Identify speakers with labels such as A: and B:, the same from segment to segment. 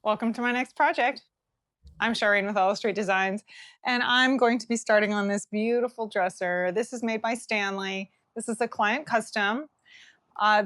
A: Welcome to my next project. I'm Shireen with All Street Designs, and I'm going to be starting on this beautiful dresser. This is made by Stanley. This is a client custom.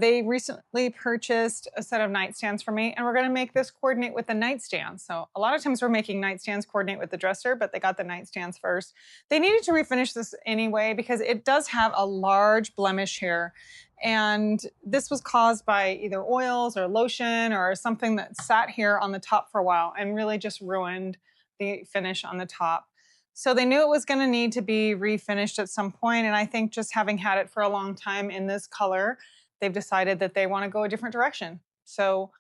A: They recently purchased a set of nightstands for me, and we're going to make this coordinate with the nightstand. So a lot of times we're making nightstands coordinate with the dresser, but they got the nightstands first. They needed to refinish this anyway because it does have a large blemish here. And this was caused by either oils or lotion or something that sat here on the top for a while and really just ruined the finish on the top. So they knew it was going to need to be refinished at some point, and I think just having had it for a long time in this color, they've decided that they want to go a different direction. So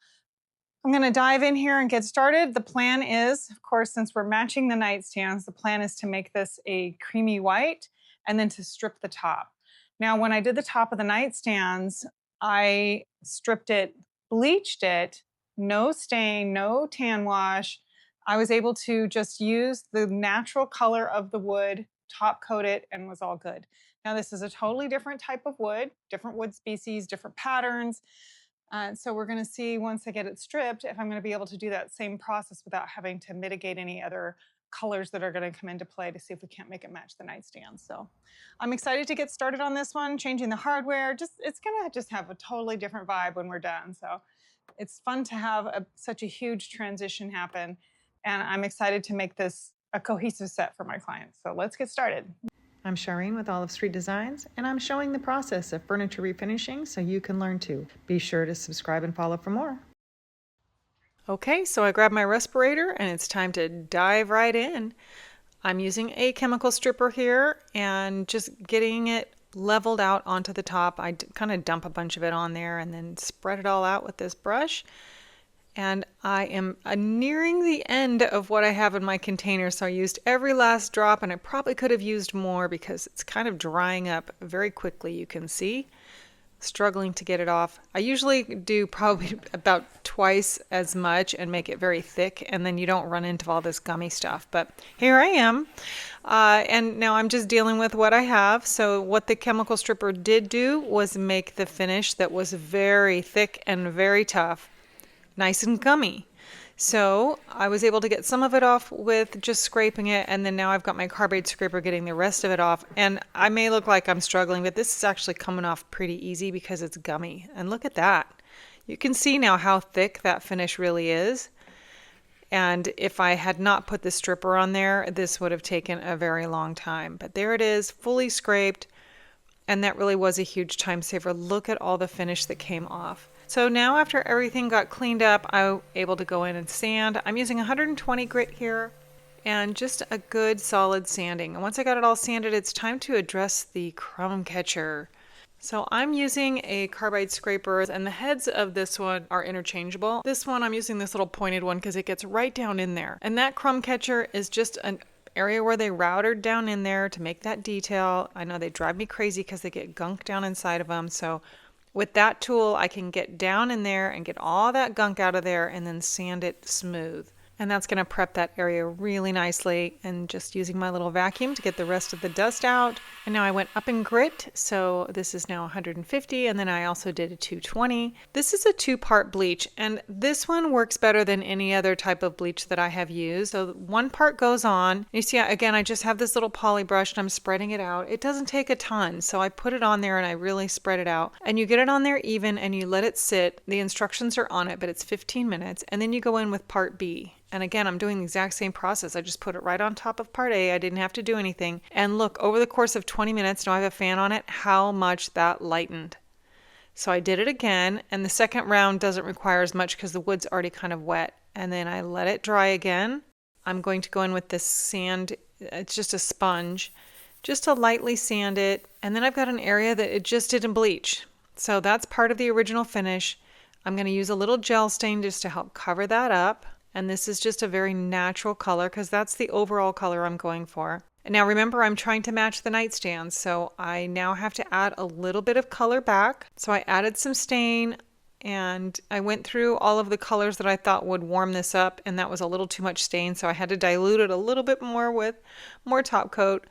A: I'm going to dive in here and get started. The plan is, of course, since we're matching the nightstands, the plan is to make this a creamy white and then to strip the top. Now, when I did the top of the nightstands, I stripped it, bleached it, no stain, no tan wash. I was able to just use the natural color of the wood, top coat it, and was all good. Now, this is a totally different type of wood, different wood species, different patterns. So we're going to see once I get it stripped if I'm going to be able to do that same process without having to mitigate any other colors that are going to come into play to see if we can't make it match the nightstand. So I'm excited to get started on this one, changing the hardware. It's going to just have a totally different vibe when we're done. So it's fun to have such a huge transition happen. And I'm excited to make this a cohesive set for my clients. So let's get started. I'm Shireen with Olive Street Designs, and I'm showing the process of furniture refinishing so you can learn too. Be sure to subscribe and follow for more. Okay, so I grabbed my respirator and it's time to dive right in. I'm using a chemical stripper here and just getting it leveled out onto the top. I kind of dump a bunch of it on there and then spread it all out with this brush. And I am nearing the end of what I have in my container, so I used every last drop, and I probably could have used more because it's kind of drying up very quickly, you can see. Struggling to get it off. I usually do probably about twice as much and make it very thick, and then you don't run into all this gummy stuff. But here I am, and now I'm just dealing with what I have. So what the chemical stripper did do was make the finish that was very thick and very tough nice and gummy. So I was able to get some of it off with just scraping it, and then now I've got my carbide scraper getting the rest of it off. And I may look like I'm struggling, but this is actually coming off pretty easy because it's gummy. And look at that. You can see now how thick that finish really is. And if I had not put the stripper on there, this would have taken a very long time. But there it is, fully scraped. And that really was a huge time saver. Look at all the finish that came off. So now after everything got cleaned up, I was able to go in and sand. I'm using 120 grit here and just a good solid sanding. And once I got it all sanded, it's time to address the crumb catcher. So I'm using a carbide scraper, and the heads of this one are interchangeable. This one, I'm using this little pointed one because it gets right down in there. And that crumb catcher is just an area where they routed down in there to make that detail. I know they drive me crazy because they get gunk down inside of them. So with that tool, I can get down in there and get all that gunk out of there and then sand it smooth. And that's going to prep that area really nicely, and just using my little vacuum to get the rest of the dust out. And now I went up in grit, so this is now 150, and then I also did a 220. This is a 2-part bleach, and this one works better than any other type of bleach that I have used. So one part goes on. You see, again, I just have this little poly brush and I'm spreading it out. It doesn't take a ton, so I put it on there and I really spread it out. And you get it on there even and you let it sit. The instructions are on it, but it's 15 minutes, and then you go in with part B. And again, I'm doing the exact same process. I just put it right on top of part A. I didn't have to do anything. And look, over the course of 20 minutes, now I have a fan on it, how much that lightened. So I did it again, and the second round doesn't require as much because the wood's already kind of wet. And then I let it dry again. I'm going to go in with this sand. It's just a sponge, just to lightly sand it. And then I've got an area that it just didn't bleach. So that's part of the original finish. I'm going to use a little gel stain just to help cover that up. And this is just a very natural color because that's the overall color I'm going for. And now remember, I'm trying to match the nightstand, so I now have to add a little bit of color back. So I added some stain, and I went through all of the colors that I thought would warm this up, and that was a little too much stain, so I had to dilute it a little bit more with more top coat.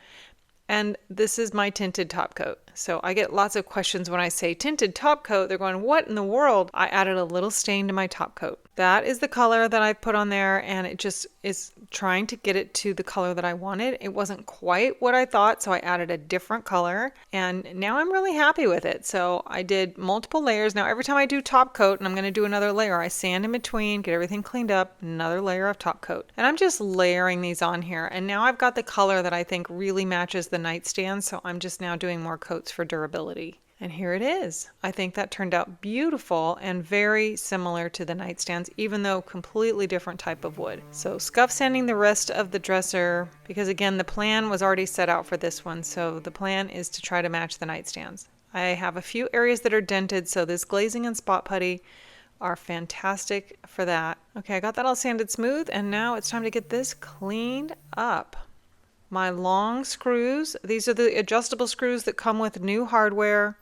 A: And this is my tinted top coat.
B: So I get lots of questions when I say tinted top coat. They're going, what in the world? I added a little stain to my top coat. That is the color that I put on there, and it just is trying to get it to the color that I wanted. It wasn't quite what I thought, so I added a different color, and now I'm really happy with it. So I did multiple layers. Now every time I do top coat, and I'm going to do another layer, I sand in between, get everything cleaned up, another layer of top coat. And I'm just layering these on here, and now I've got the color that I think really matches the nightstand, so I'm just now doing more coats for durability. And here it is. I think that turned out beautiful and very similar to the nightstands, even though completely different type of wood. So scuff sanding the rest of the dresser, because again, the plan was already set out for this one. So the plan is to try to match the nightstands. I have a few areas that are dented, so this glazing and spot putty are fantastic for that. Okay, I got that all sanded smooth, and now it's time to get this cleaned up. My long screws, these are the adjustable screws that come with new hardware.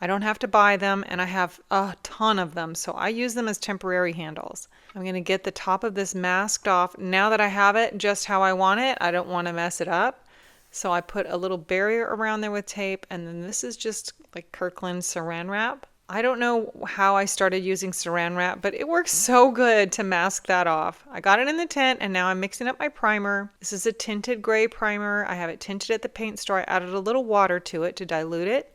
B: I don't have to buy them, and I have a ton of them, so I use them as temporary handles. I'm going to get the top of this masked off. Now that I have it just how I want it, I don't want to mess it up. So I put a little barrier around there with tape, and then this is just like Kirkland saran wrap. I don't know how I started using saran wrap, but it works so good to mask that off. I got it in the tent, and now I'm mixing up my primer. This is a tinted gray primer. I have it tinted at the paint store. I added a little water to it to dilute it.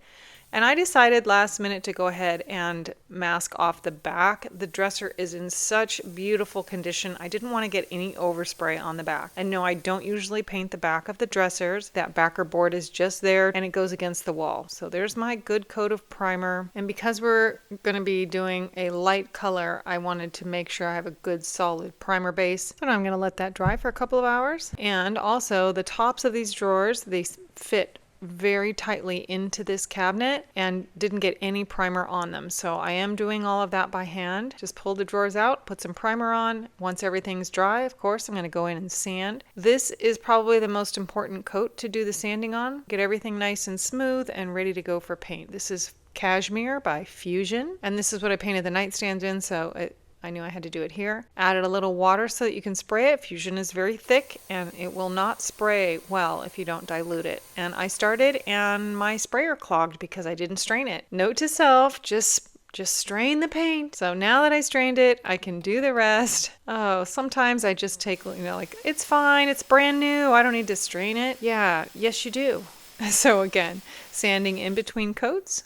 B: And I decided last minute to go ahead and mask off the back. The dresser is in such beautiful condition. I didn't want to get any overspray on the back. And no, I don't usually paint the back of the dressers. That backer board is just there and it goes against the wall. So there's my good coat of primer. And because we're going to be doing a light color, I wanted to make sure I have a good solid primer base. So now I'm going to let that dry for a couple of hours. And also the tops of these drawers, they fit very tightly into this cabinet and didn't get any primer on them. So I am doing all of that by hand. Just pull the drawers out, put some primer on. Once everything's dry, of course, I'm going to go in and sand. This is probably the most important coat to do the sanding on. Get everything nice and smooth and ready to go for paint. This is Cashmere by Fusion, and this is what I painted the nightstand in, so I knew I had to do it here. Added a little water so that you can spray it. Fusion is very thick and it will not spray well if you don't dilute it. And I started and my sprayer clogged because I didn't strain it. Note to self, just strain the paint. So now that I strained it, I can do the rest. Oh, sometimes I just take, like, it's fine, it's brand new, I don't need to strain it. Yeah, yes you do. So again, sanding in between coats.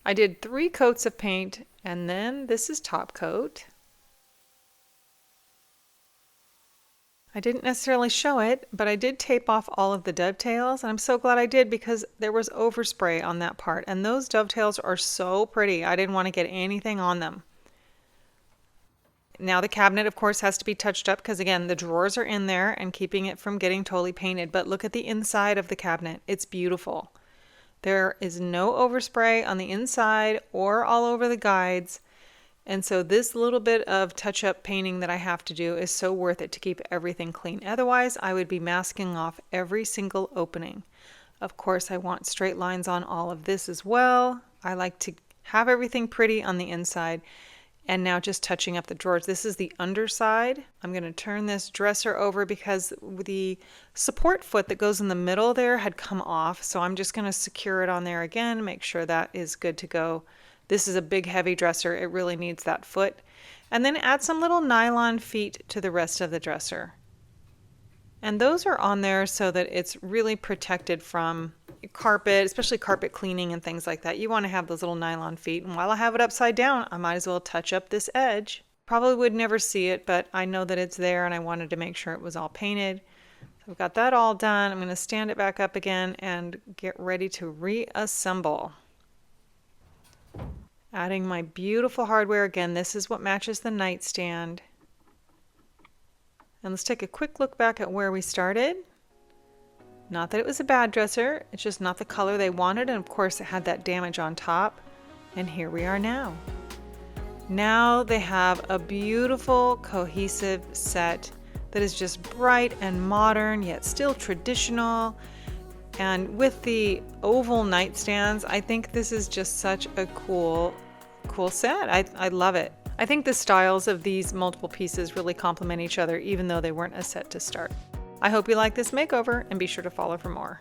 B: I did 3 coats of paint. And then this is top coat. I didn't necessarily show it, but I did tape off all of the dovetails, and I'm so glad I did because there was overspray on that part, and those dovetails are so pretty. I didn't want to get anything on them. Now the cabinet, of course, has to be touched up because, again, the drawers are in there and keeping it from getting totally painted, but look at the inside of the cabinet. It's beautiful. There is no overspray on the inside or all over the guides. And so this little bit of touch-up painting that I have to do is so worth it to keep everything clean. Otherwise, I would be masking off every single opening. Of course, I want straight lines on all of this as well. I like to have everything pretty on the inside. And now just touching up the drawers. This is the underside. I'm going to turn this dresser over because the support foot that goes in the middle there had come off. So I'm just going to secure it on there again, make sure that is good to go. This is a big heavy dresser. It really needs that foot. And then add some little nylon feet to the rest of the dresser. And those are on there so that it's really protected from carpet, especially carpet cleaning and things like that. You want to have those little nylon feet. And while I have it upside down, I might as well touch up this edge. Probably would never see it, but I know that it's there and I wanted to make sure it was all painted. So I've got that all done. I'm going to stand it back up again and get ready to reassemble. Adding my beautiful hardware again. This is what matches the nightstand. And let's take a quick look back at where we started. Not that it was a bad dresser, it's just not the color they wanted, and of course it had that damage on top. And here we are now. Now they have a beautiful, cohesive set that is just bright and modern, yet still traditional. And with the oval nightstands, I think this is just such a cool set. I love it. I think the styles of these multiple pieces really complement each other, even though they weren't a set to start. I hope you like this makeover and be sure to follow for more.